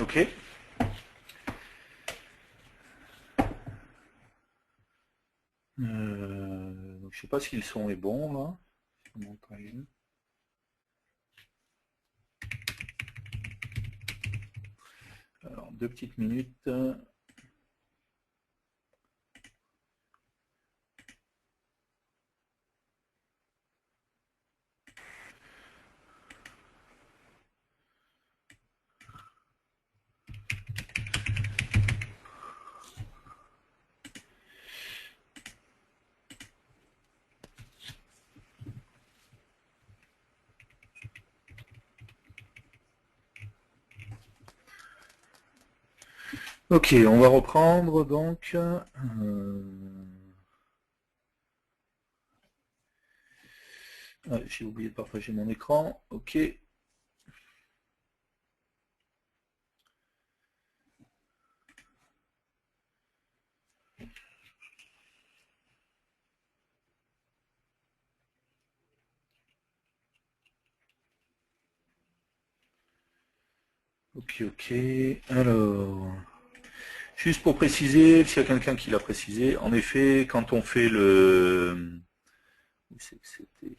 Ok. Donc, je sais pas si le son est bon là. Alors 2 petites minutes. Ok, on va reprendre donc. J'ai oublié de partager mon écran. Ok. Ok. Alors, juste pour préciser, s'il y a quelqu'un qui l'a précisé, en effet, quand on fait le... Où c'est que c'était ?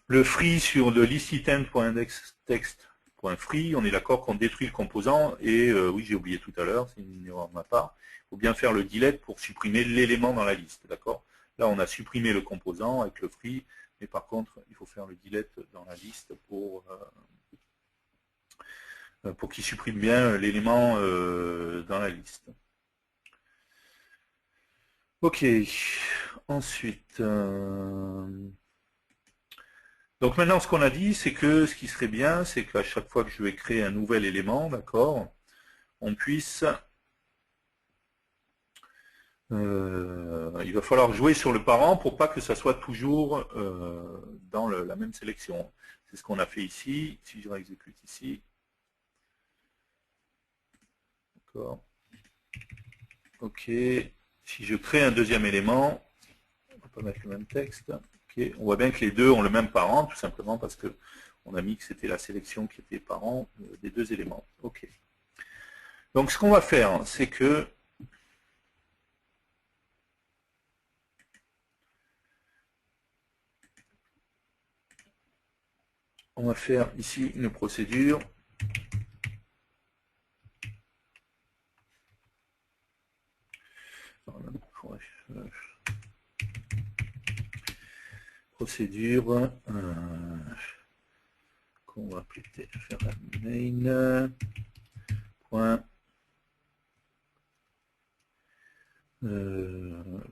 Le free sur le listitem.indextext.free, on est d'accord qu'on détruit le composant, et oui, j'ai oublié tout à l'heure, c'est une erreur de ma part, il faut bien faire le delete pour supprimer l'élément dans la liste, d'accord? Là, on a supprimé le composant avec le free, mais par contre, il faut faire le delete dans la liste pour qu'il supprime bien l'élément dans la liste. Ok, ensuite... Donc maintenant, ce qu'on a dit, c'est que ce qui serait bien, c'est qu'à chaque fois que je vais créer un nouvel élément, d'accord, on puisse... il va falloir jouer sur le parent pour pas que ça soit toujours dans la même sélection. C'est ce qu'on a fait ici. Si je réexécute ici. D'accord. Ok. Si je crée un deuxième élément, on va pas mettre le même texte. Okay. On voit bien que les deux ont le même parent, tout simplement parce que on a mis que c'était la sélection qui était parent des deux éléments. Ok. Donc ce qu'on va faire, c'est que on va faire ici une procédure. Procédure qu'on va appeler main point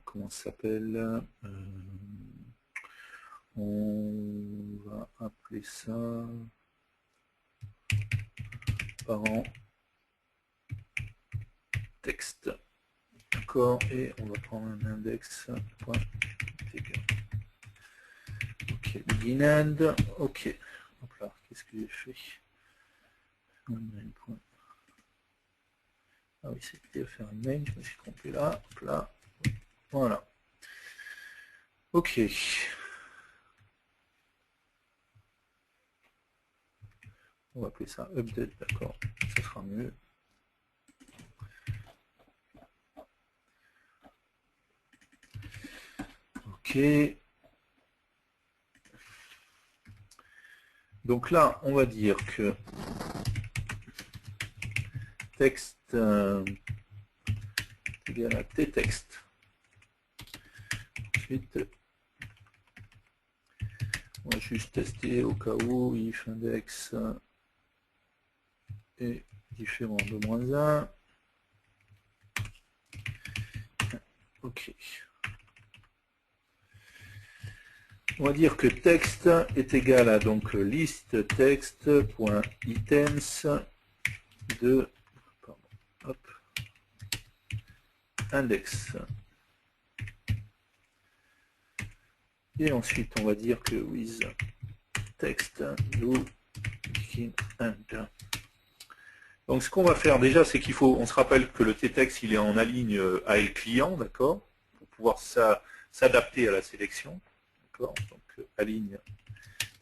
comment ça s'appelle on va appeler ça parent texte, d'accord, et on va prendre un index point ok, begin end, ok, hop là, qu'est-ce que j'ai fait? Ah oui, c'était faire un main, je me suis trompé là, hop là, voilà, ok. On va appeler ça update, d'accord, ça sera mieux. Ok. Donc là, on va dire que texte égal à tText. Ensuite, on va juste tester au cas où if index est différent de -1. Ok. On va dire que texte est égal à donc list text.items de index. Et ensuite, on va dire que with text do begin end. Donc ce qu'on va faire déjà, c'est qu'il faut, on se rappelle que le tText il est en aligne AL client, d'accord, pour pouvoir s'adapter à la sélection, d'accord. Donc aligne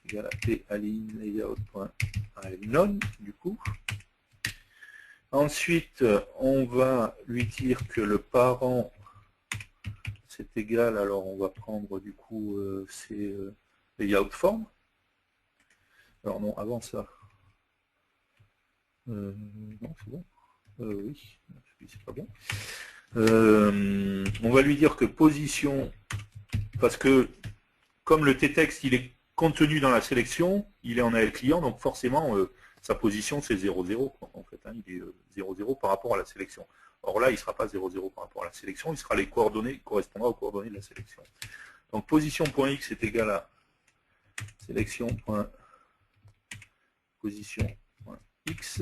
égale à p align layout.align du coup. Ensuite, on va lui dire que le parent c'est égal, alors on va prendre du coup c'est layout form. Alors non, avant ça. Non, c'est bon. Oui, c'est pas bon. On va lui dire que position, parce que comme le t-text il est contenu dans la sélection, il est en AL client, donc forcément sa position c'est 0,0 en fait, hein, il est 0,0 par rapport à la sélection. Or là il ne sera pas 0,0 par rapport à la sélection, il sera les coordonnées, il correspondra aux coordonnées de la sélection. Donc position.x est égal à sélection.position.x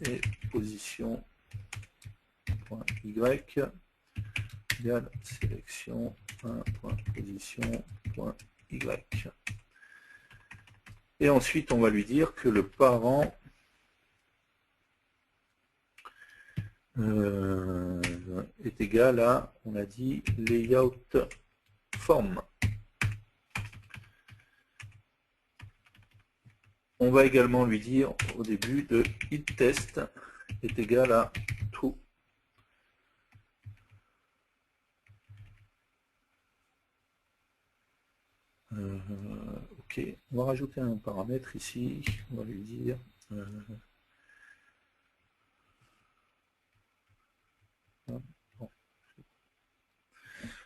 et position.y égale sélection.position.y. Et ensuite, on va lui dire que le parent est égal à, on a dit, layout form. On va également lui dire au début de itTest est égal à true. Ok, on va rajouter un paramètre ici, on va lui dire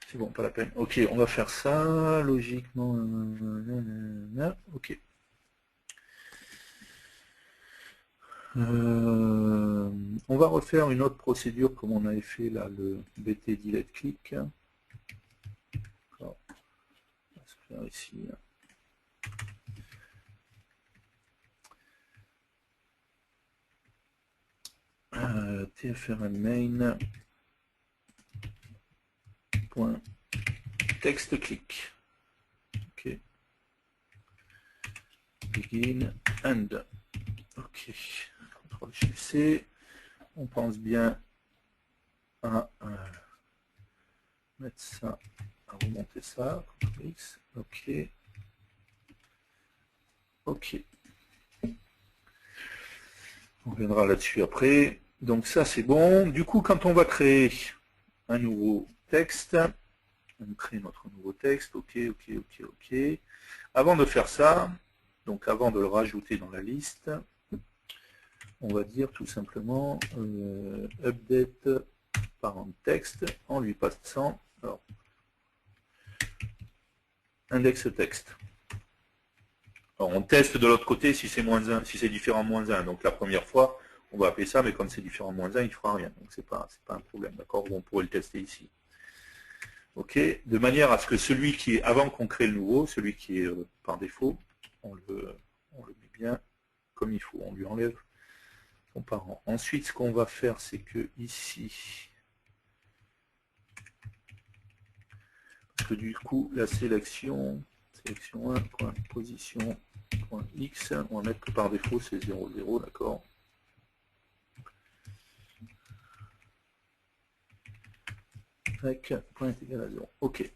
c'est bon, pas la peine. Ok, on va faire ça logiquement. Ok. On va refaire une autre procédure comme on avait fait là, le BT delete click. On va se faire ici. TFRN main point text click. Ok. Begin end. Ok. CTRL Shift C. On pense bien à mettre ça, à remonter ça. CTRL X. Ok. Ok. On reviendra là-dessus après. Donc ça c'est bon. Du coup, quand on va créer un nouveau texte, on crée notre nouveau texte. Ok, ok, ok, ok. Avant de faire ça, donc avant de le rajouter dans la liste, on va dire tout simplement update parent texte en lui passant alors, index texte. Alors, on teste de l'autre côté si c'est moins 1, si c'est différent de moins 1. Donc la première fois, on va appeler ça, mais quand c'est différent de moins 1, il ne fera rien. Donc c'est pas un problème, d'accord? On pourrait le tester ici. Ok, de manière à ce que celui qui est, avant qu'on crée le nouveau, celui qui est par défaut, on le met bien comme il faut, on lui enlève son parent. Ensuite, ce qu'on va faire, c'est que ici, parce que du coup, la sélection 1.position.x, on va mettre que par défaut, c'est 0, 0, d'accord? Point est égal à 0. Ok.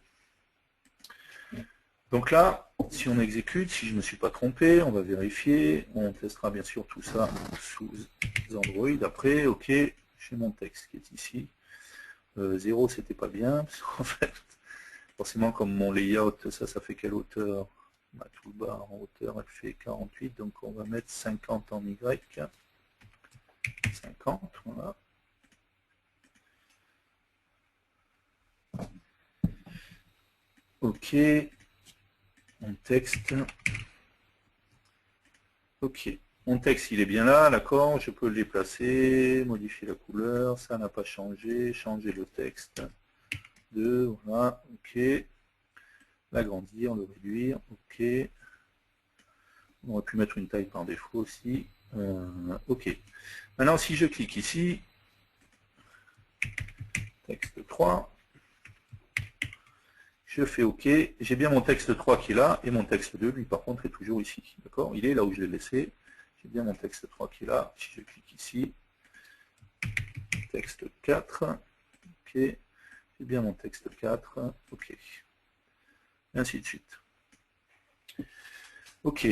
Donc là, si on exécute, si je ne me suis pas trompé, on va vérifier. On testera bien sûr tout ça sous Android. Après, ok, j'ai mon texte qui est ici. 0, c'était pas bien, parce qu'en fait, forcément, comme mon layout, ça fait quelle hauteur? Ma toolbar en hauteur, elle fait 48, donc on va mettre 50 en Y. 50, voilà. Ok, mon texte. Ok, mon texte il est bien là, d'accord, je peux le déplacer, modifier la couleur, ça n'a pas changé, changer le texte de, voilà, ok, l'agrandir, le réduire, ok, on aurait pu mettre une taille par défaut aussi, ok. Maintenant si je clique ici, texte 3, je fais OK, j'ai bien mon texte 3 qui est là, et mon texte 2, lui par contre, est toujours ici. D'accord? Il est là où je l'ai laissé. J'ai bien mon texte 3 qui est là. Si je clique ici, texte 4, OK, j'ai bien mon texte 4, OK. Et ainsi de suite. Ok.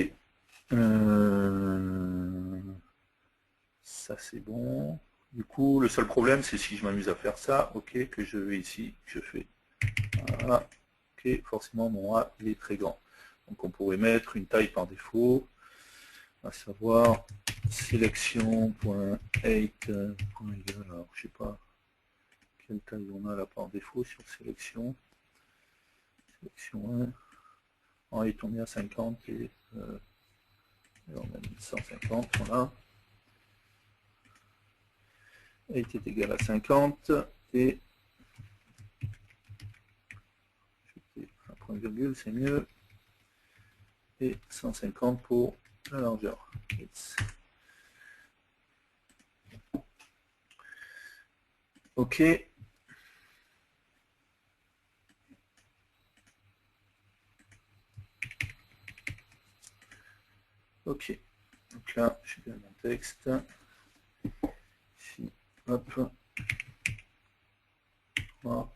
Ça c'est bon. Du coup, le seul problème, c'est si je m'amuse à faire ça, ok, que je vais ici, je fais voilà. Ok, forcément mon A il est très grand. Donc on pourrait mettre une taille par défaut, à savoir sélection.height. Alors je sais pas quelle taille on a là par défaut sur sélection. Sélection 1. En height on est à 50 et on a mis 150, voilà. Height est égal à 50 et un point virgule, c'est mieux. Et 150 pour la largeur. Ok. Ok. Donc là, je bien mon texte. Ici, hop. Voilà.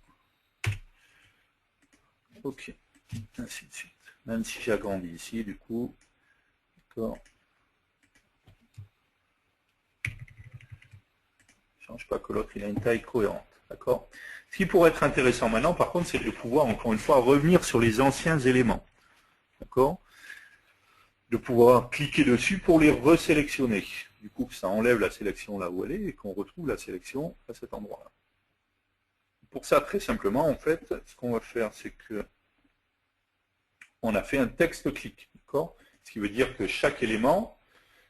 Ok. Ainsi de suite. Même si j'agrandis ici, du coup. D'accord. Change pas que l'autre, il a une taille cohérente. D'accord. Ce qui pourrait être intéressant maintenant, par contre, c'est de pouvoir, encore une fois, revenir sur les anciens éléments. D'accord. De pouvoir cliquer dessus pour les resélectionner. Du coup, ça enlève la sélection là où elle est et qu'on retrouve la sélection à cet endroit-là. Pour ça, très simplement, en fait, ce qu'on va faire, c'est que on a fait un texte clic. D'accord. Ce qui veut dire que chaque élément,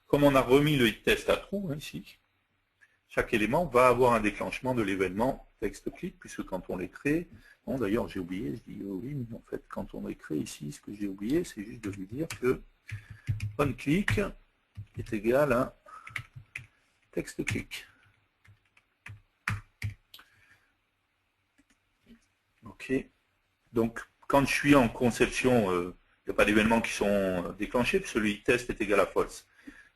comme on a remis le test à trous, hein, ici, chaque élément va avoir un déclenchement de l'événement texte clic, puisque quand on les crée, bon d'ailleurs j'ai oublié, je dis oh oui, mais en fait quand on les crée ici, ce que j'ai oublié, c'est juste de lui dire que onClick est égal à texte clic. Ok. Donc quand je suis en conception, il n'y a pas d'événements qui sont déclenchés, puisque le test est égal à false.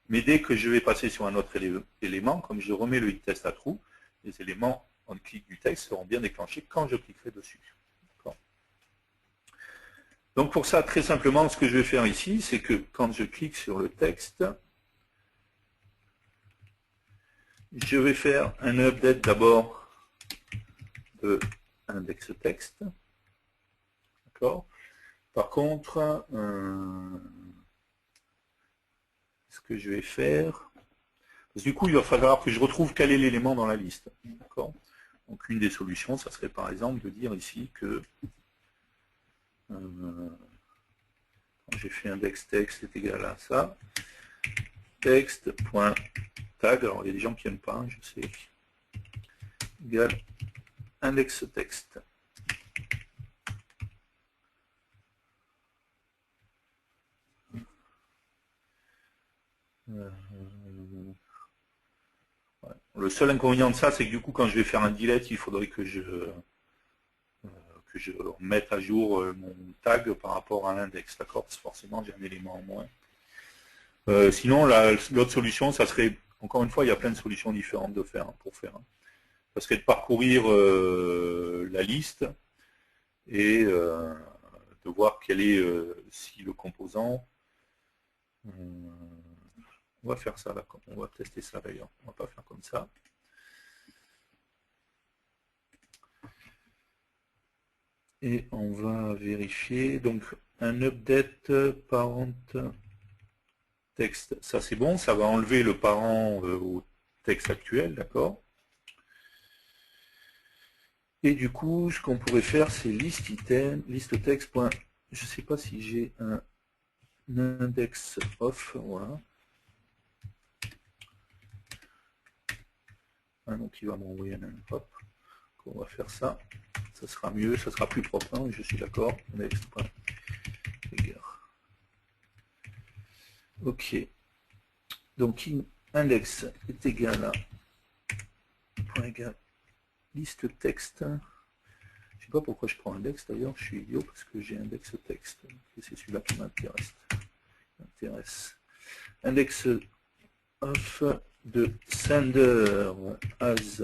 Mais dès que je vais passer sur un autre élément, comme je remets le test à trou, les éléments en clic du texte seront bien déclenchés quand je cliquerai dessus. Donc pour ça, très simplement, ce que je vais faire ici, c'est que quand je clique sur le texte, je vais faire un update d'abord de index texte. D'accord. Par contre, ce que je vais faire, parce que du coup, il va falloir que je retrouve quel est l'élément dans la liste. D'accord. Donc une des solutions, ça serait par exemple de dire ici que j'ai fait index texte est égal à ça, texte.tag, alors il y a des gens qui n'aiment pas, je sais, égal index texte. Ouais. Le seul inconvénient de ça, c'est que du coup, quand je vais faire un delete, il faudrait que je mette à jour mon tag par rapport à l'index, d'accord? Parce que forcément, j'ai un élément en moins. Sinon, l'autre solution, ça serait, encore une fois, il y a plein de solutions différentes de faire, pour faire. Ça serait de parcourir la liste et de voir quel est, si le composant... on va faire ça, là, on va tester ça d'ailleurs. On va pas faire comme ça. Et on va vérifier, donc un update parent texte, ça c'est bon, ça va enlever le parent au texte actuel, d'accord. Et du coup, ce qu'on pourrait faire, c'est liste item, liste texte. Je sais pas si j'ai un index off, voilà. Ah, donc il va m'envoyer un hop. On va faire ça, ça sera mieux, ça sera plus propre, hein, je suis d'accord. Ok. Donc index est égal à point égal liste texte. Je sais pas pourquoi je prends index d'ailleurs, je suis idiot parce que j'ai index texte. Et c'est celui-là qui m'intéresse. Index of de sender as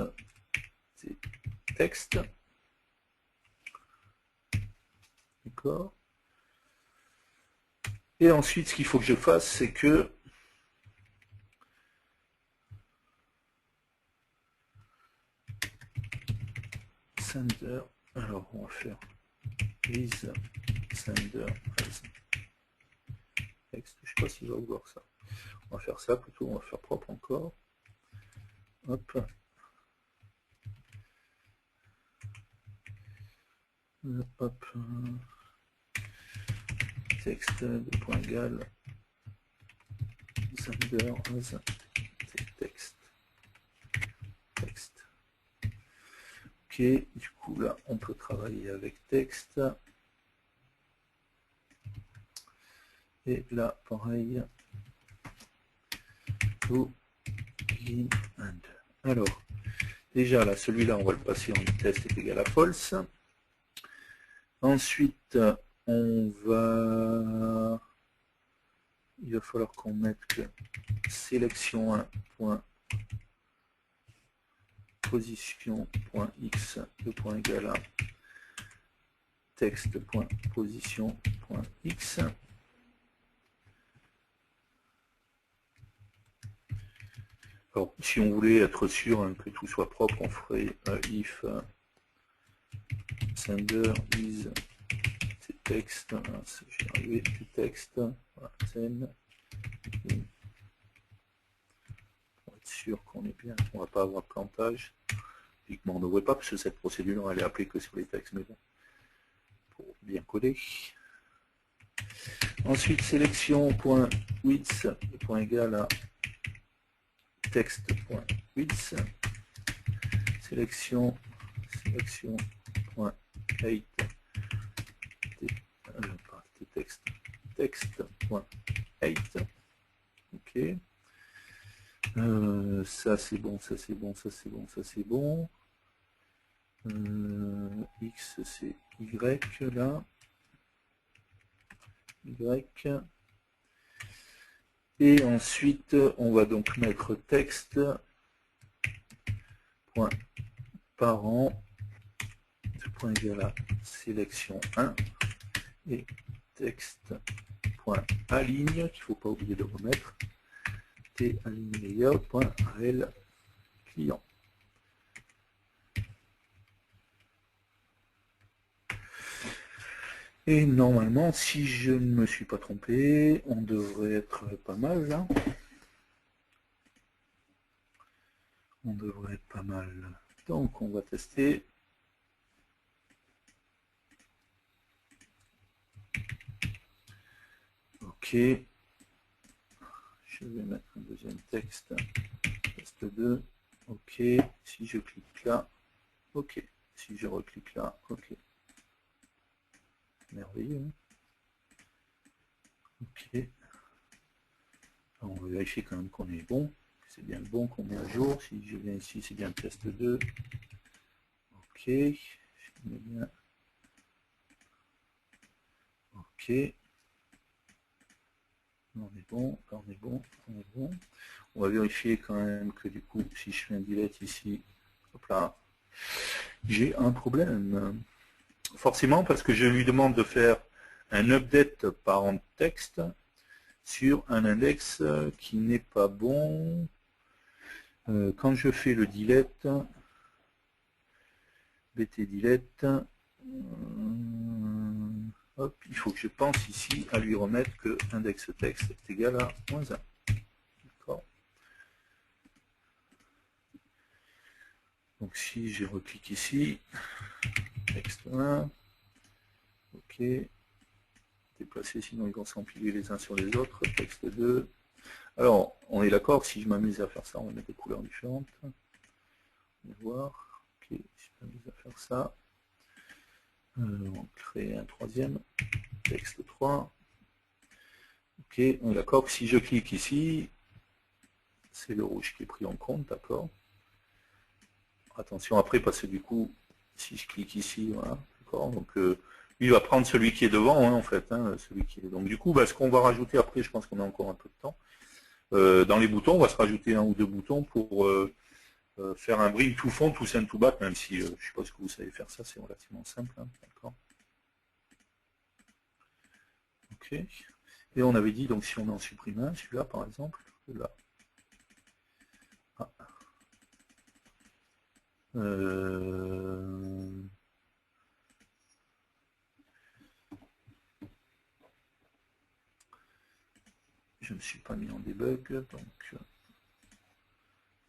text. D'accord. Et ensuite, ce qu'il faut que je fasse, c'est que sender, alors on va faire is sender as text, je sais pas s'il va vouloir ça. On va faire ça plutôt, on va faire propre encore. Hop. Hop. Texte de point égal sender as text. Ok, du coup là on peut travailler avec texte. Et là pareil. To begin and. Alors, déjà là, celui-là on va le passer en test est égal à false. Ensuite, il va falloir qu'on mette que sélection 1. Position.x de point égal à texte.position.x. Alors, si on voulait être sûr que tout soit propre, on ferait if sender is text, j'ai arrivé texte, voilà, send, pour être sûr qu'on est bien, on ne va pas avoir de plantage. Logiquement, on ne devrait pas, parce que cette procédure, elle est appelée que sur les textes, mais bon, pour bien coder. Ensuite, sélection.width, point égal à texte.width, sélection.height, texte.height, ok. Ça c'est bon, ça c'est bon, ça c'est bon, ça c'est bon. X c'est Y là. Y. Et ensuite on va donc mettre texte point parent point égal à sélection 1 et texte point aligne qu'il ne faut pas oublier de remettre t aligne layout point rel client. Et normalement, si je ne me suis pas trompé, on devrait être pas mal là. On devrait être pas mal. Donc on va tester. Ok. Je vais mettre un deuxième texte. Texte 2. Ok. Si je clique là. Ok. Si je reclique là. Ok. Merveilleux. Ok. Alors, on va vérifier quand même qu'on est bon. C'est bien le bon qu'on met à jour. Si je viens ici, c'est bien test 2. Ok. Je mets bien. Ok. On est bon, on est bon, on est bon. On va vérifier quand même que du coup, si je fais un delete ici, hop là, j'ai un problème. Forcément, parce que je lui demande de faire un update parent texte sur un index qui n'est pas bon. Quand je fais le delete, bt delete, hop, il faut que je pense ici à lui remettre que index texte est égal à -1. D'accord. Donc si je reclique ici, texte 1, ok, déplacer, sinon ils vont s'empiler les uns sur les autres, texte 2. Alors, on est d'accord, si je m'amuse à faire ça, on va mettre des couleurs différentes. On va voir, ok, si je m'amuse à faire ça, on va créer un troisième, texte 3. Ok, on est d'accord que si je clique ici, c'est le rouge qui est pris en compte, d'accord. Attention après, parce que du coup, si je clique ici, voilà, d'accord, donc lui va prendre celui qui est devant, hein, en fait, hein, celui qui est... Donc du coup, ce qu'on va rajouter après, je pense qu'on a encore un peu de temps, dans les boutons, on va se rajouter un ou deux boutons pour faire un bring to front, to send to back, même si je suppose que vous savez faire ça, c'est relativement simple, hein, d'accord. Ok. Et on avait dit, donc si on en supprime un, celui-là par exemple, là. Ah. Je ne me suis pas mis en debug, donc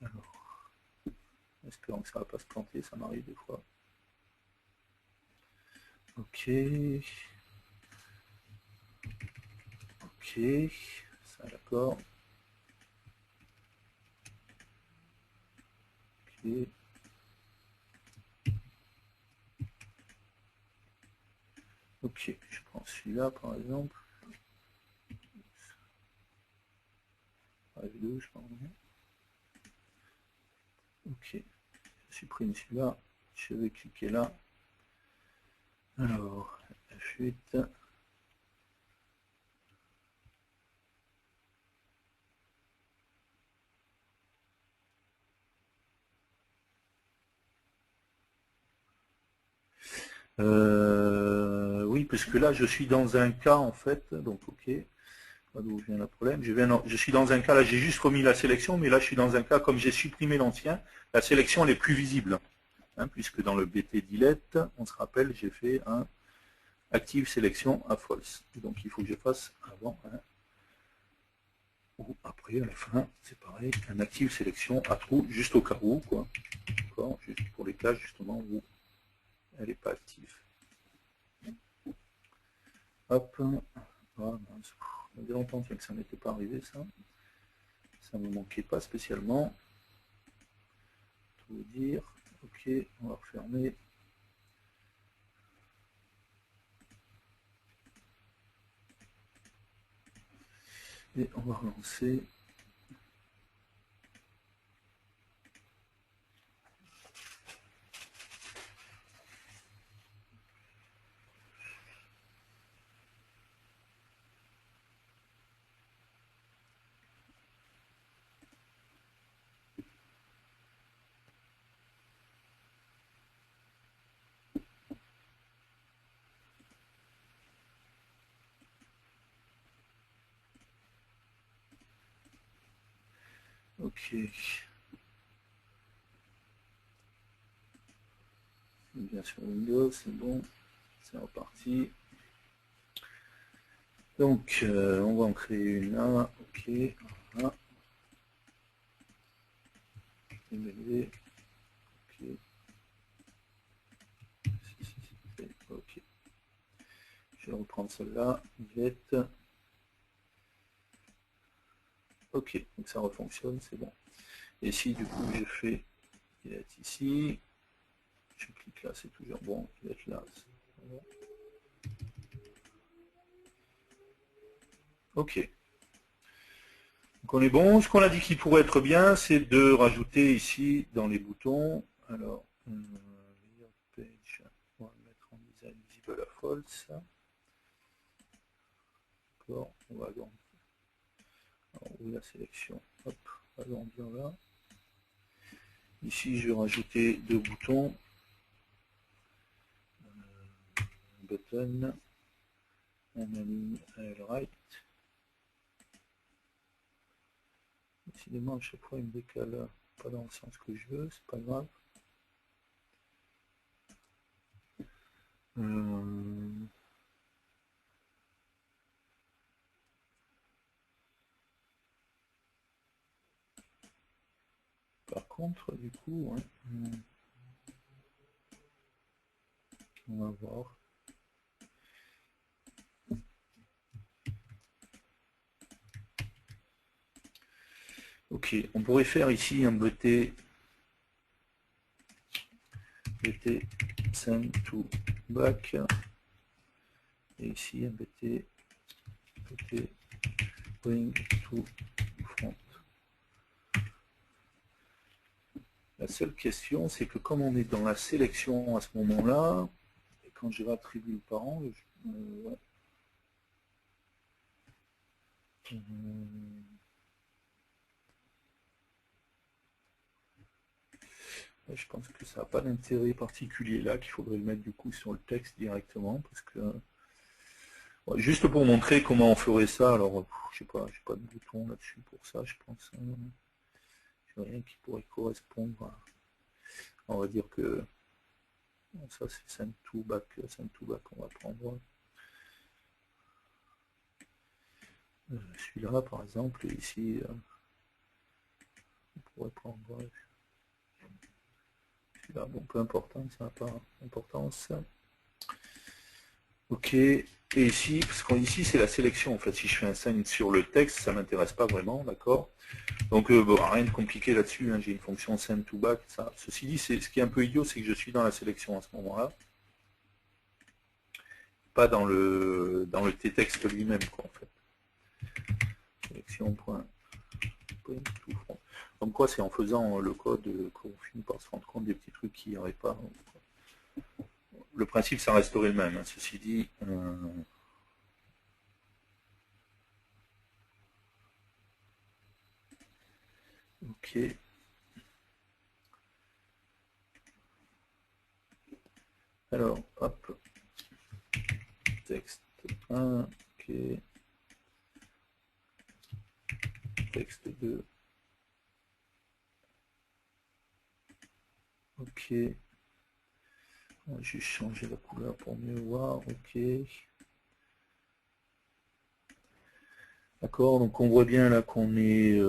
alors, espérons que ça ne va pas se planter, ça m'arrive des fois. Ok. Ok, ça d'accord. Ok. Ok, je prends celui-là par exemple. F2, je pense. Ok, je supprime celui-là. Je vais cliquer là. Alors, F8. Oui, parce que là, je suis dans un cas, en fait, donc ok, d'où vient le problème. Je suis dans un cas, là, j'ai juste remis la sélection, mais là, je suis dans un cas, comme j'ai supprimé l'ancien, la sélection, elle est plus visible, hein, puisque dans le BT delete, on se rappelle, j'ai fait un active sélection à false. Donc, il faut que je fasse avant, hein, ou après, à la fin, c'est pareil, un active sélection à true, juste au cas où, quoi. D'accord, juste pour les cas, justement, où elle n'est pas active. Hop, ah, mince. Ça fait longtemps que ça n'était pas arrivé, ça. Ça ne me manquait pas spécialement. Tout vous dire. Ok, on va refermer. Et on va relancer. Ok. Bien sur Windows, c'est bon. C'est reparti. Donc, on va en créer une là. Ok. Voilà. Ok. Ok. Je vais reprendre celle-là. Get. Ok. Donc ça refonctionne, c'est bon. Et si du coup je fais get ici, je clique là, c'est toujours bon. Get là, c'est bon. Ok. Donc on est bon. Ce qu'on a dit qui pourrait être bien, c'est de rajouter ici dans les boutons. Alors, page, on va le mettre en design visible à false. D'accord, on va agrandir. Alors, où est la sélection? Hop, on va agrandir là. Ici, je vais rajouter deux boutons. Button, on aligne à right. Décidément, à chaque fois, il me décale pas dans le sens que je veux, c'est pas grave. Par contre, du coup, hein, on va voir. Ok, on pourrait faire ici un BT send to back et ici un BT bring to front. La seule question, c'est que comme on est dans la sélection à ce moment-là, et quand je réattribue le parent, ouais. Je pense que ça n'a pas d'intérêt particulier là, qu'il faudrait le mettre du coup sur le texte directement, parce que Juste pour montrer comment on ferait ça, alors je sais pas, j'ai pas de bouton là-dessus pour ça, je pense. J'ai rien qui pourrait correspondre à, on va dire que ça c'est send to back, on va prendre celui-là par exemple, et ici on pourrait prendre celui-là, bon peu importe, hein, ça n'a pas d'importance. Ok, et ici, parce qu'ici c'est la sélection, en fait, si je fais un send sur le texte, ça m'intéresse pas vraiment, d'accord. Donc bon, rien de compliqué là-dessus, hein, j'ai une fonction send to back, ça. Ceci dit, ce qui est un peu idiot, c'est que je suis dans la sélection à ce moment-là, pas dans le t-texte lui-même, quoi, en fait. Sélection.print to front. Donc quoi, c'est en faisant le code qu'on finit par se rendre compte des petits trucs qui n'y auraient pas. Le principe, ça resterait le même, hein. Ceci dit... ok. Alors, hop. Texte 1, ok. Texte 2. Ok. On va juste changer la couleur pour mieux voir. Ok. D'accord, donc on voit bien là qu'on est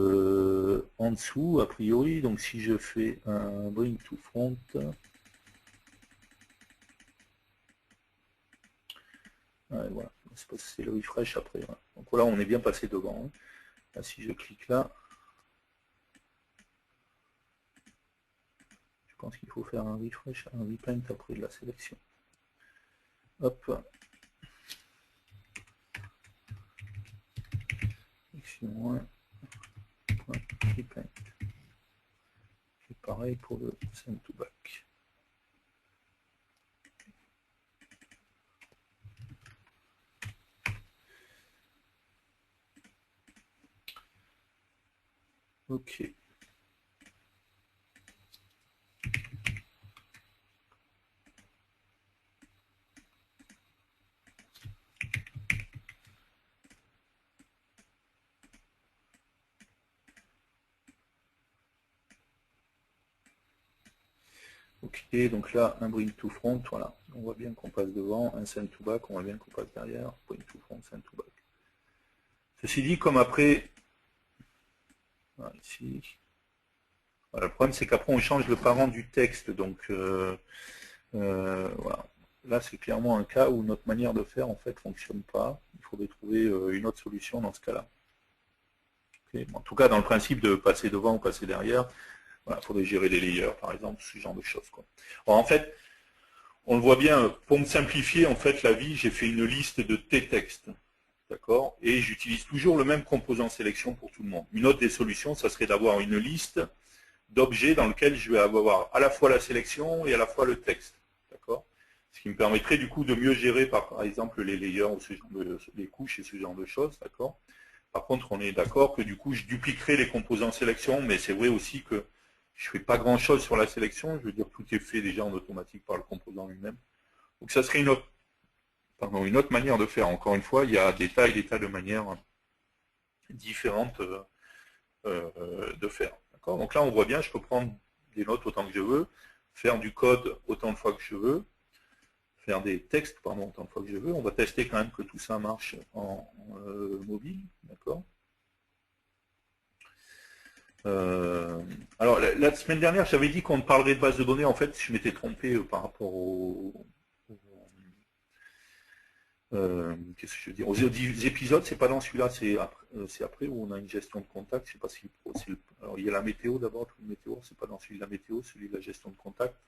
en dessous, a priori. Donc si je fais un bring to front, ouais, voilà, c'est le refresh après. Voilà. Donc voilà, on est bien passé devant. Hein. Là, si je clique là, je pense qu'il faut faire un refresh, un repaint après de la sélection. Hop. Sélection 1. Repaint. Et pareil pour le send to back. Ok. Ok, donc là, un bring to front, voilà. On voit bien qu'on passe devant, un send to back, on voit bien qu'on passe derrière, bring to front, send to back. Ceci dit, comme après, voilà, ici, voilà, le problème c'est qu'après on change le parent du texte, donc voilà. Là c'est clairement un cas où notre manière de faire en fait ne fonctionne pas. Il faudrait trouver une autre solution dans ce cas-là. Okay. Bon, en tout cas, dans le principe de passer devant ou passer derrière, voilà, il faudrait gérer les layers par exemple, ce genre de choses. Quoi. Alors, en fait, on le voit bien, pour me simplifier en fait la vie, j'ai fait une liste de t-textes. D'accord. Et j'utilise toujours le même composant sélection pour tout le monde. Une autre des solutions, ça serait d'avoir une liste d'objets dans lequel je vais avoir à la fois la sélection et à la fois le texte. D'accord. Ce qui me permettrait du coup de mieux gérer par exemple les layers ou ce genre les couches et ce genre de choses. D'accord. Par contre, on est d'accord que du coup, je dupliquerai les composants sélection, mais c'est vrai aussi que je ne fais pas grand chose sur la sélection. Je veux dire, tout est fait déjà en automatique par le composant lui-même. Donc ça serait une autre manière de faire. Encore une fois, il y a des tas et des tas de manières différentes de faire. Donc là, on voit bien, je peux prendre des notes autant que je veux, faire du code autant de fois que je veux, faire des textes autant de fois que je veux. On va tester quand même que tout ça marche en mobile, d'accord. Alors, la semaine dernière, j'avais dit qu'on parlerait de base de données. En fait, je m'étais trompé par rapport qu'est-ce que je veux dire, aux épisodes, c'est pas dans celui-là, c'est après où on a une gestion de contact. Je sais pas si alors il y a la météo d'abord, tout le météo, c'est pas dans celui de la météo, celui de la gestion de contact,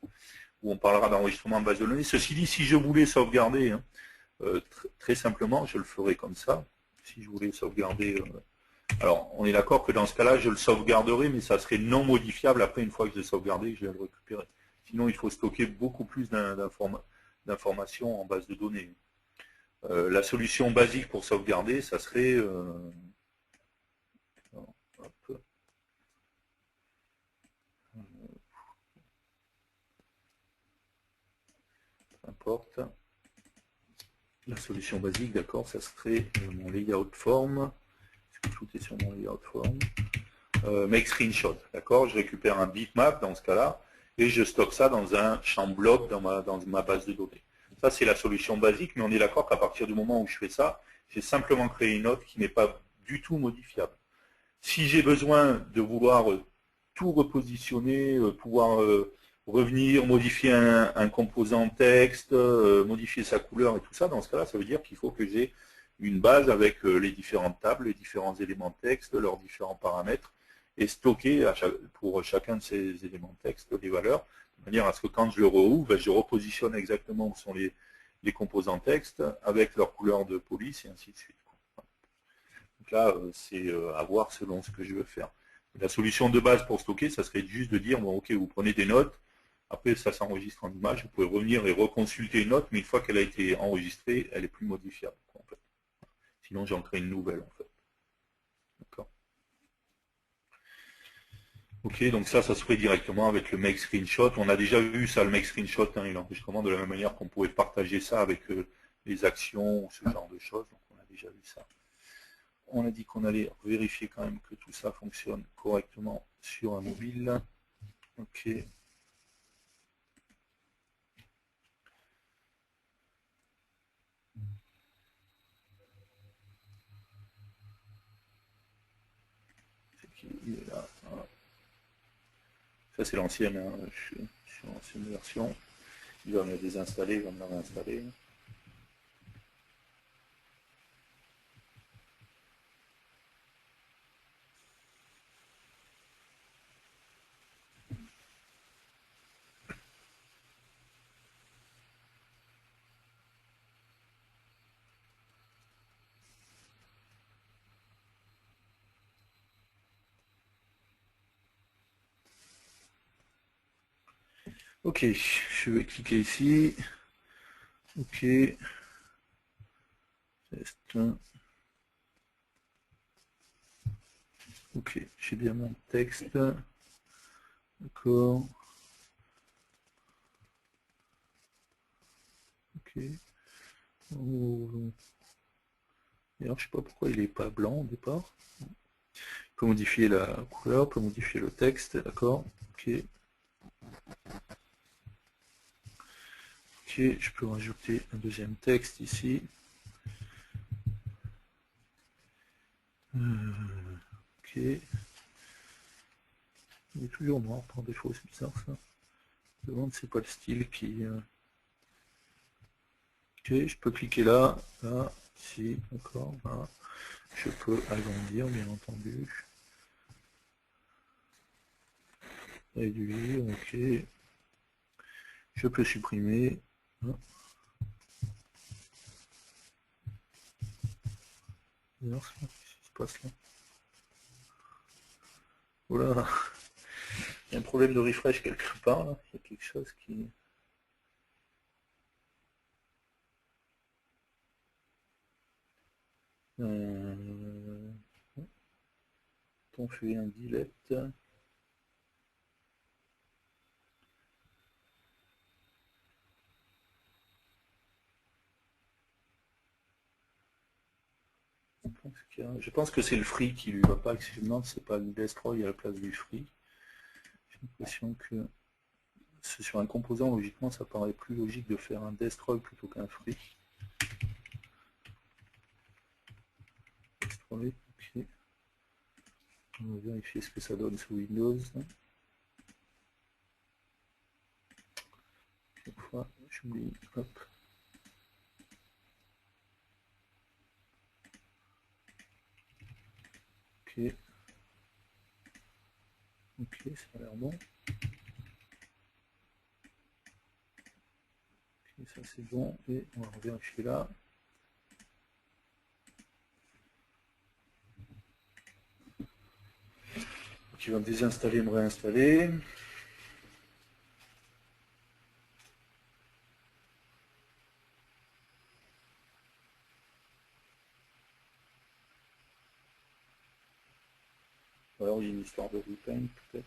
où on parlera d'enregistrement en base de données. Ceci dit, si je voulais sauvegarder, hein, très simplement, je le ferais comme ça. Si je voulais sauvegarder, alors on est d'accord que dans ce cas-là, je le sauvegarderai, mais ça serait non modifiable après une fois que je l'ai sauvegardé, je vais le récupérer. Sinon, il faut stocker beaucoup plus d'informations en base de données. La solution basique pour sauvegarder, ça serait hop, importe la solution basique, d'accord, ça serait mon layout form. Tout est sur mon layout form. Make screenshot, d'accord, je récupère un bitmap dans ce cas-là et je stocke ça dans un champ bloc dans ma base de données. Ça, c'est la solution basique, mais on est d'accord qu'à partir du moment où je fais ça, j'ai simplement créé une note qui n'est pas du tout modifiable. Si j'ai besoin de vouloir tout repositionner, pouvoir revenir, modifier un composant texte, modifier sa couleur et tout ça, dans ce cas-là, ça veut dire qu'il faut que j'ai une base avec les différentes tables, les différents éléments de texte, leurs différents paramètres, et stocker pour chacun de ces éléments de texte des valeurs, de manière à ce que quand je le rouvre, je repositionne exactement où sont les composants texte, avec leur couleur de police, et ainsi de suite. Donc là, c'est à voir selon ce que je veux faire. La solution de base pour stocker, ça serait juste de dire, bon, ok, vous prenez des notes, après ça s'enregistre en image, vous pouvez revenir et reconsulter une note, mais une fois qu'elle a été enregistrée, elle est plus modifiable. En fait. Sinon, j'en crée une nouvelle, en fait. D'accord. Ok, donc ça se fait directement avec le make screenshot. On a déjà vu ça, le make screenshot, et l'enregistrement, de la même manière qu'on pouvait partager ça avec les actions, ou ce genre de choses. Donc on a déjà vu ça. On a dit qu'on allait vérifier quand même que tout ça fonctionne correctement sur un mobile. Ok. Il est là. Voilà. Ça c'est l'ancienne, hein. Je suis sur l'ancienne version. Il va me la désinstaller, il va me la réinstaller. Ok, je vais cliquer ici. Ok. Test. Ok, j'ai bien mon texte. D'accord. Ok. D'ailleurs, je sais pas pourquoi il n'est pas blanc au départ. On peut modifier la couleur, on peut modifier le texte, d'accord. Ok. Ok, je peux rajouter un deuxième texte ici. Ok. Il est toujours noir par défaut, c'est bizarre ça. Je me demande si c'est pas le style qui... Ok, je peux cliquer là, là, ici, d'accord, là. Je peux agrandir, bien entendu. Réduire, ok. Je peux supprimer. Bizarre ça, qu'est-ce qui se passe là? Oula, il y a un problème de refresh quelque part là. Il y a quelque chose qui... On fait un delete. Je pense que c'est le free qui lui va pas, que je me demande si c'est pas le destroy à la place du free. J'ai l'impression que c'est sur un composant, logiquement, ça paraît plus logique de faire un destroy plutôt qu'un free. Destroy, ok. On va vérifier ce que ça donne sous Windows. Chaque fois, j'oublie, hop. Ok. Ok, ça a l'air bon. Ok, ça c'est bon. Et on va vérifier là. Donc il va me désinstaller, me réinstaller. Ou alors il y a une histoire de repaint peut-être.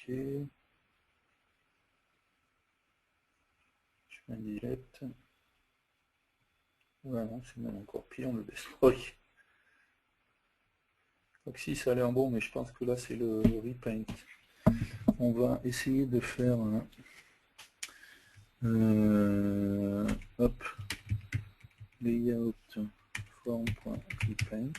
ok. Je fais un delete. Voilà, c'est même encore pire, on le destroy. Donc si ça a l'air bon, mais je pense que là c'est le repaint. On va essayer de faire un, hop, layout form.repaint.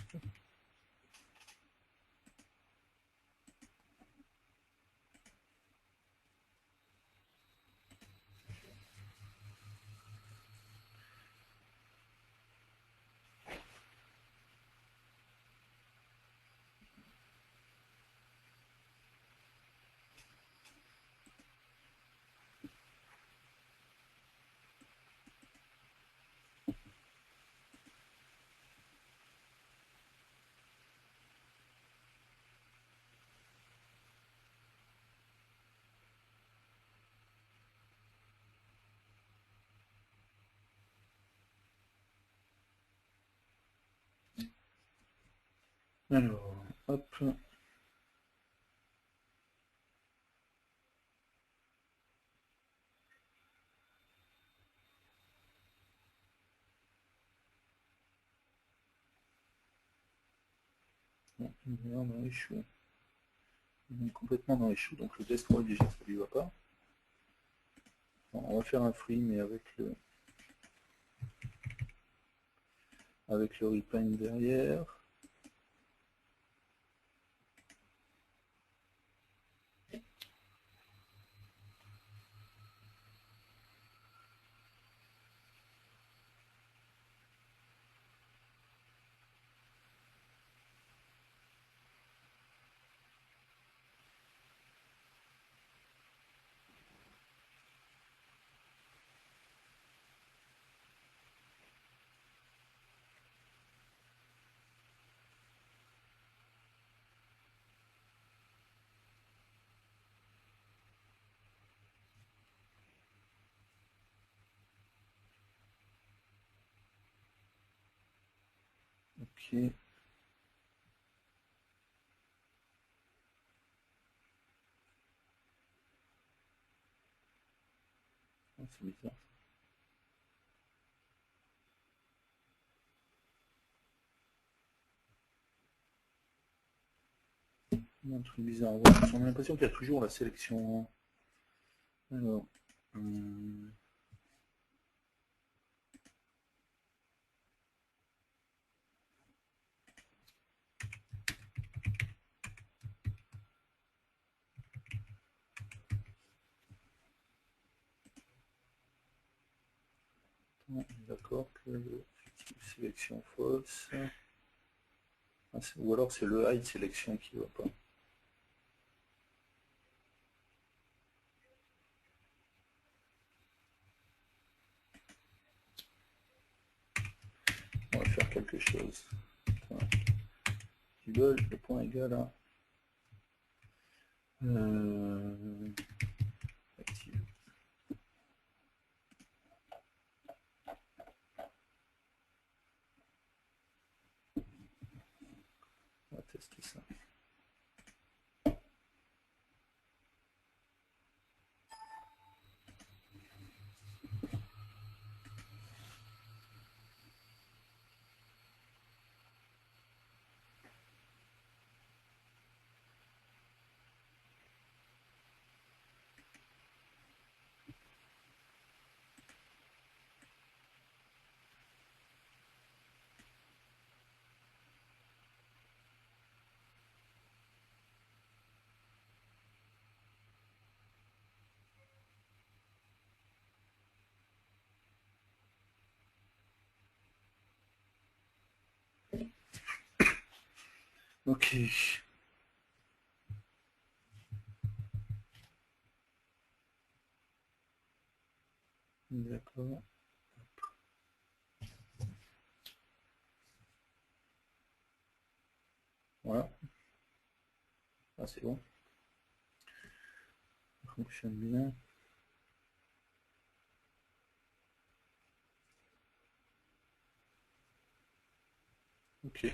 Alors, hop. Bon, il est dans les choux. Il est complètement dans les choux, donc le destroy déjà ça lui va pas. Bon, on va faire un free mais avec le repaint derrière. Ok. Ah, c'est bizarre. Il y a un truc bizarre. Ouais, on a l'impression qu'il y a toujours la sélection. Alors. D'accord que sélection false. Ah, ou alors c'est le hide sélection qui va pas. On va faire quelque chose. Le point égal à active. On va tester ça. Ok. D'accord. Voilà. Ah, c'est bon. Ça fonctionne bien. Ok.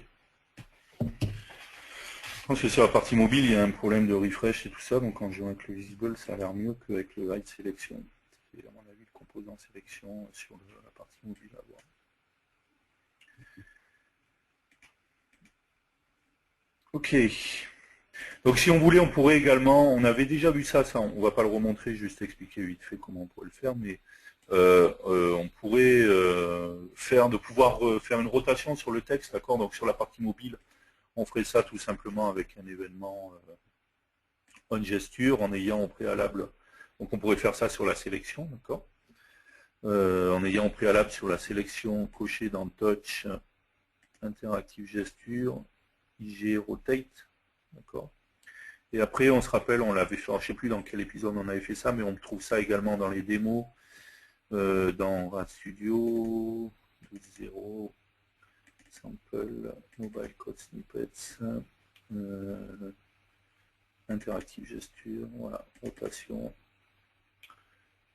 Je pense que sur la partie mobile, il y a un problème de refresh et tout ça, donc quand je joue avec le visible, ça a l'air mieux qu'avec le hide sélection. C'est à mon avis le composant sélection sur la partie mobile à voir. Ok. Donc si on voulait, on pourrait également, on avait déjà vu ça, on va pas le remontrer, juste expliquer vite fait comment on pourrait le faire, mais on pourrait pouvoir faire une rotation sur le texte, d'accord. Donc sur la partie mobile, on ferait ça tout simplement avec un événement on gesture en ayant au préalable, donc on pourrait faire ça sur la sélection, d'accord, en ayant au préalable sur la sélection coché dans touch interactive gesture IG rotate, d'accord. Et après, on se rappelle, on l'avait fait, je ne sais plus dans quel épisode on avait fait ça, mais on trouve ça également dans les démos, dans RadStudio 12.0, sample, mobile code snippets, interactive gesture, voilà, rotation.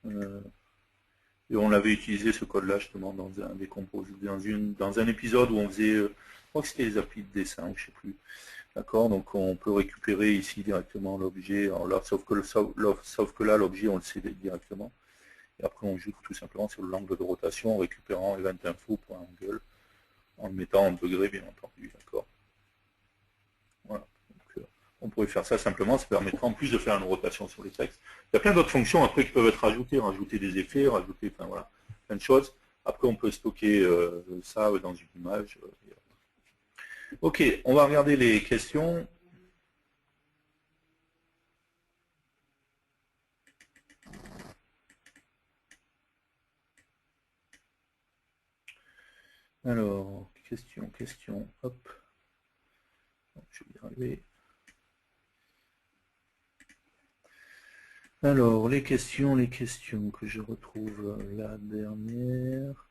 Et on l'avait utilisé ce code-là justement dans un des dans un épisode où on faisait, je crois que c'était les applis de dessin, je ne sais plus. D'accord, donc on peut récupérer ici directement l'objet, sauf que là l'objet on le sait directement. Et après on joue tout simplement sur l'angle de rotation en récupérant event info.angle en le mettant en degré bien entendu, d'accord. Voilà. Donc, on pourrait faire ça simplement, ça permettra en plus de faire une rotation sur les textes. Il y a plein d'autres fonctions après qui peuvent être rajoutées, rajouter des effets, rajouter, enfin voilà, plein de choses. Après on peut stocker ça dans une image. Ok, on va regarder les questions. Alors, question, hop. Je vais y arriver. Alors, les questions que je retrouve la dernière.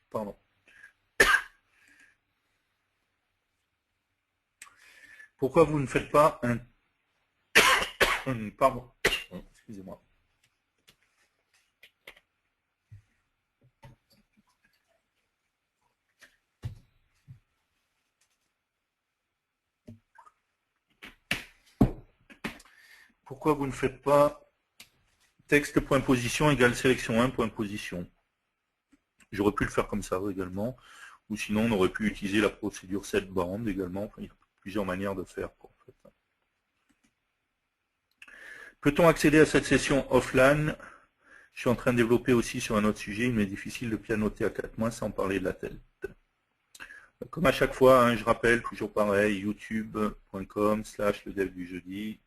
Pardon. Pourquoi vous ne faites pas un... Pardon. Excusez-moi. Pourquoi vous ne faites pas texte.position égale sélection 1.position? J'aurais pu le faire comme ça également. Ou sinon, on aurait pu utiliser la procédure setBound également. Enfin, il y a plusieurs manières de faire. En fait. Peut-on accéder à cette session offline? Je suis en train de développer aussi sur un autre sujet. Il m'est difficile de pianoter à 4 mois sans parler de la tête. Comme à chaque fois, hein, je rappelle, toujours pareil, youtube.com/le dev du jeudi.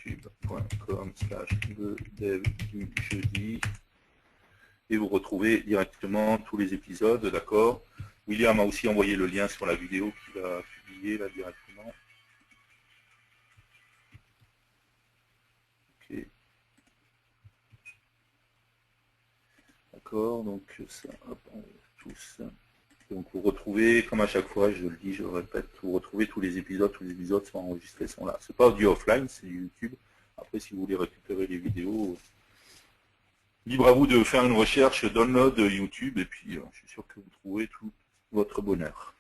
youtube.com/le dev du jeudi. Et vous retrouvez directement tous les épisodes, d'accord. William a aussi envoyé le lien sur la vidéo qu'il a publiée là directement. Ok. D'accord, donc ça, hop, on tous. Donc vous retrouvez, comme à chaque fois, je le dis, je le répète, vous retrouvez tous les épisodes sont enregistrés, sont là. C'est pas du offline, c'est du YouTube. Après, si vous voulez récupérer les vidéos, libre à vous de faire une recherche, download YouTube, et puis je suis sûr que vous trouverez tout votre bonheur.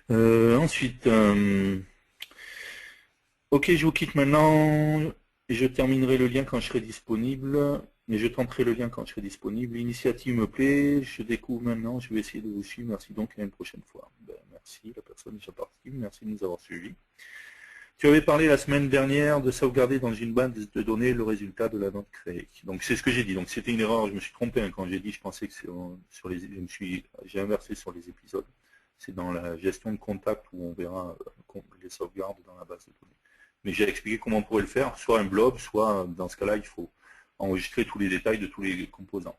Ensuite, ok, je vous quitte maintenant, et je terminerai le lien quand je serai disponible, mais je tenterai le lien quand je serai disponible. L'initiative me plaît, je découvre maintenant, je vais essayer de vous suivre. Merci donc, à une prochaine fois. Ben, merci, la personne est déjà partie, merci de nous avoir suivis. Tu avais parlé la semaine dernière de sauvegarder dans une base de données le résultat de la note créée. Donc c'est ce que j'ai dit. Donc c'était une erreur, je me suis trompé hein, quand j'ai dit, je pensais que sur les, j'ai inversé sur les épisodes. C'est dans la gestion de contact où on verra les sauvegardes dans la base de données. Mais j'ai expliqué comment on pourrait le faire, soit un blob, soit dans ce cas-là, il faut enregistrer tous les détails de tous les composants.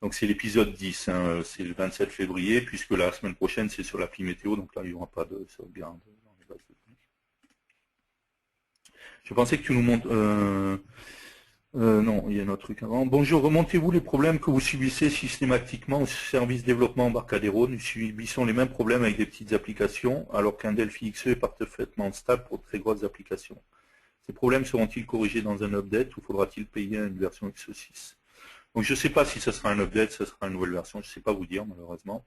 Donc c'est l'épisode 10, hein, c'est le 27 février, puisque la semaine prochaine c'est sur l'appli météo, donc là il n'y aura pas de sauvegarde dans les bases de données. Je pensais que tu nous montres... Non, il y a un autre truc avant. Bonjour, remontez-vous les problèmes que vous subissez systématiquement au service développement Embarcadero. Nous subissons les mêmes problèmes avec des petites applications, alors qu'un Delphi XE est parfaitement stable pour de très grosses applications. Ces problèmes seront-ils corrigés dans un update ou faudra-t-il payer une version XE6? Donc je ne sais pas si ça sera un update, ça sera une nouvelle version, je ne sais pas vous dire malheureusement.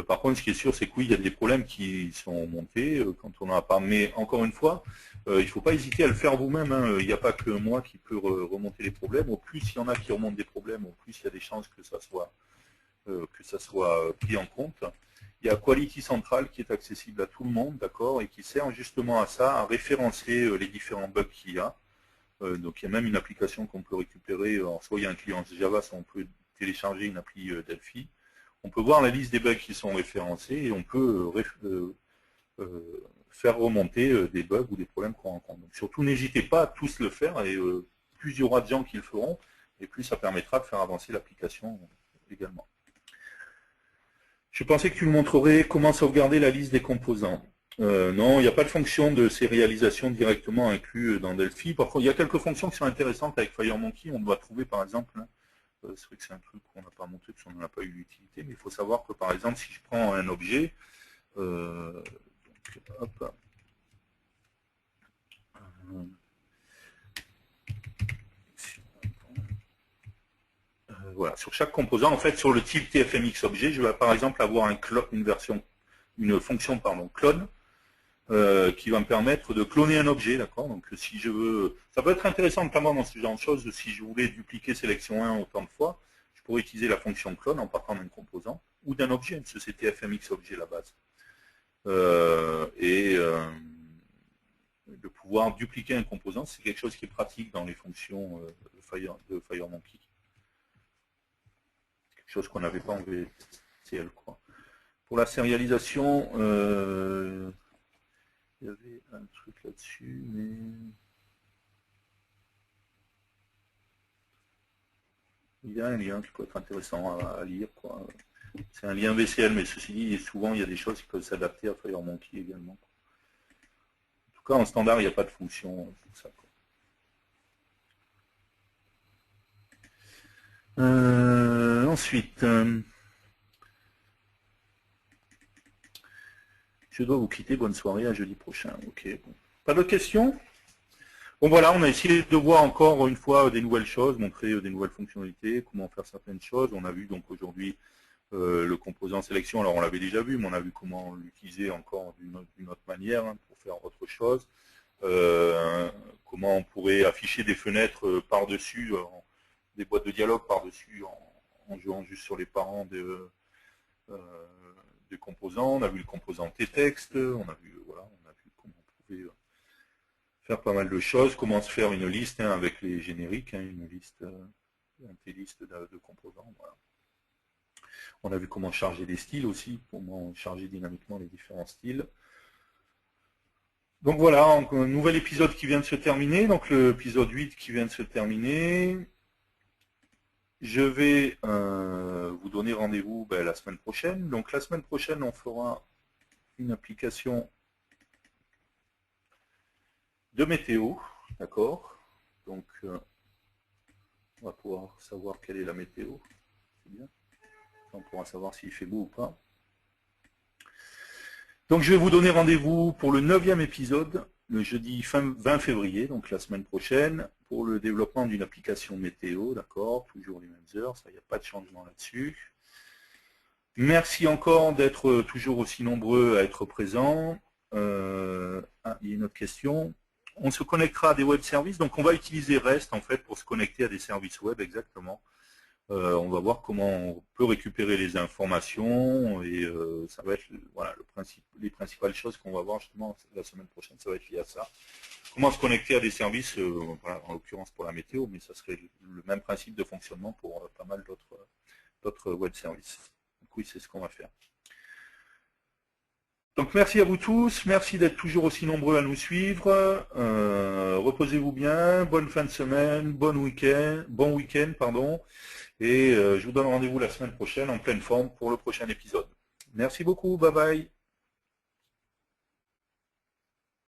Par contre, ce qui est sûr, c'est que oui, il y a des problèmes qui sont montés quand on n'en a pas. Mais encore une fois, il ne faut pas hésiter à le faire vous-même. Hein. Il n'y a pas que moi qui peux remonter les problèmes. Au plus il y en a qui remontent des problèmes, au plus il y a des chances que ça soit pris en compte. Il y a Quality Central qui est accessible à tout le monde, d'accord, et qui sert justement à ça, à référencer les différents bugs qu'il y a. Donc il y a même une application qu'on peut récupérer. Alors, soit il y a un client Java, soit on peut télécharger une appli Delphi. On peut voir la liste des bugs qui sont référencés et on peut faire remonter des bugs ou des problèmes qu'on rencontre. Donc, surtout, n'hésitez pas à tous le faire et plus il y aura de gens qui le feront et plus ça permettra de faire avancer l'application également. Je pensais que tu me montrerais comment sauvegarder la liste des composants. Non, il n'y a pas de fonction de sérialisation directement inclue dans Delphi. Par contre, il y a quelques fonctions qui sont intéressantes avec FireMonkey. On doit trouver par exemple... c'est vrai que c'est un truc qu'on n'a pas monté parce qu'on n'en a pas eu l'utilité, mais il faut savoir que par exemple si je prends un objet, donc, hop, voilà, sur chaque composant, en fait sur le type TFMX objet, je vais par exemple avoir une fonction clone qui va me permettre de cloner un objet, d'accord. Donc si je veux, ça peut être intéressant notamment dans ce genre de choses, si je voulais dupliquer sélection 1 autant de fois, je pourrais utiliser la fonction clone en partant d'un composant ou d'un objet, parce que c'est TFMX objet à la base. De pouvoir dupliquer un composant, c'est quelque chose qui est pratique dans les fonctions de FireMonkey. C'est quelque chose qu'on n'avait pas en VCL, quoi. Pour la sérialisation, il y avait un truc là-dessus, mais... il y a un lien qui peut être intéressant à lire, quoi. C'est un lien VCL, mais ceci dit, souvent il y a des choses qui peuvent s'adapter à FireMonkey également. En tout cas, en standard, il n'y a pas de fonction pour ça, quoi. Ensuite, je dois vous quitter. Bonne soirée, à jeudi prochain. Ok. Bon. Pas d'autres questions? Bon voilà, on a essayé de voir encore une fois des nouvelles choses, montrer des nouvelles fonctionnalités, comment faire certaines choses. On a vu donc aujourd'hui le composant sélection. Alors on l'avait déjà vu, mais on a vu comment l'utiliser encore d'une autre manière hein, pour faire autre chose. Comment on pourrait afficher des fenêtres par-dessus, des boîtes de dialogue par-dessus en jouant juste sur les parents des composants. On a vu le composant T-texte, on a vu comment on pouvait faire pas mal de choses, comment se faire une liste hein, avec les génériques, hein, une liste, une liste de composants. Voilà. On a vu comment charger des styles aussi, comment charger dynamiquement les différents styles. Donc voilà, un nouvel épisode qui vient de se terminer, donc l'épisode 8 qui vient de se terminer. Je vais vous donner rendez-vous la semaine prochaine. Donc la semaine prochaine, on fera une application de météo, d'accord. Donc on va pouvoir savoir quelle est la météo. C'est bien. On pourra savoir s'il fait beau ou pas. Donc je vais vous donner rendez-vous pour le 9e épisode, le jeudi 20 février, donc la semaine prochaine, pour le développement d'une application météo, d'accord, toujours les mêmes heures, ça, il n'y a pas de changement là-dessus. Merci encore d'être toujours aussi nombreux à être présents. Il y a une autre question. On se connectera à des web services, donc on va utiliser REST en fait pour se connecter à des services web exactement. On va voir comment on peut récupérer les informations et ça va être voilà, les principales choses qu'on va voir justement la semaine prochaine, ça va être lié à ça. Comment se connecter à des services, voilà, en l'occurrence pour la météo, mais ça serait le même principe de fonctionnement pour pas mal d'autres web services. Donc oui, c'est ce qu'on va faire. Donc merci à vous tous, merci d'être toujours aussi nombreux à nous suivre. Reposez-vous bien, bonne fin de semaine, bon week-end, pardon. Et je vous donne rendez-vous la semaine prochaine en pleine forme pour le prochain épisode. Merci beaucoup, bye bye.